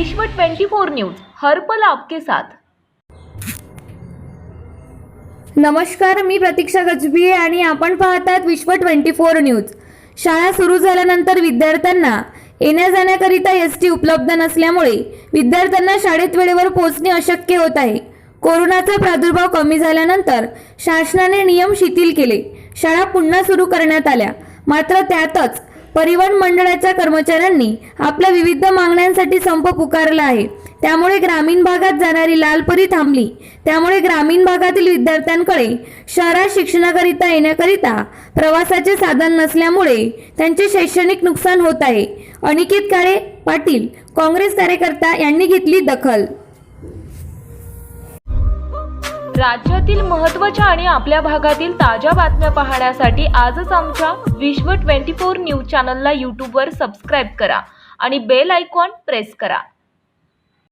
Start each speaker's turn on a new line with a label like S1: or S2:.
S1: विश्व 24 न्यूज हर पल आपके साथ।
S2: नमस्कार, मी प्रतीक्षा गजबिये आणि आपण पाहतात विश्व 24 न्यूज। शाळा सुरू झाल्यानंतर विद्यार्थ्यांना येण्या जाण्याकरिता एसटी उपलब्ध नसल्यामुळे विद्यार्थ्यांना शाळेत वेळेवर पोहोचणे अशक्य होत आहे। कोरोनाचा प्रादुर्भाव कमी झाल्यानंतर शासनाने नियम शिथिल केले, शाळा पुन्हा सुरू करण्यात आल्या। मात्र त्यातच परिवहन मंडळाच्या कर्मचाऱ्यांनी आपल्या विविध मागण्यांसाठी संप पुकारला आहे। त्यामुळे ग्रामीण भागात जाणारी लालपरी थांबली। त्यामुळे ग्रामीण भागातील विद्यार्थ्यांकडे शहरात शिक्षणाकरिता येण्याकरिता प्रवासाचे साधन नसल्यामुळे त्यांचे शैक्षणिक नुकसान होत आहे। अनिकेत काळे पाटील काँग्रेस कार्यकर्ता यांनी घेतली दखल।
S1: राज्यातील महत्त्वाच्या आणि आपल्या भागातील ताज्या बातम्या पाहण्यासाठी आजच आमच्या विश्व 24 न्यूज चॅनलला यूट्यूबवर सबस्क्राईब करा आणि बेल आयकॉन प्रेस करा।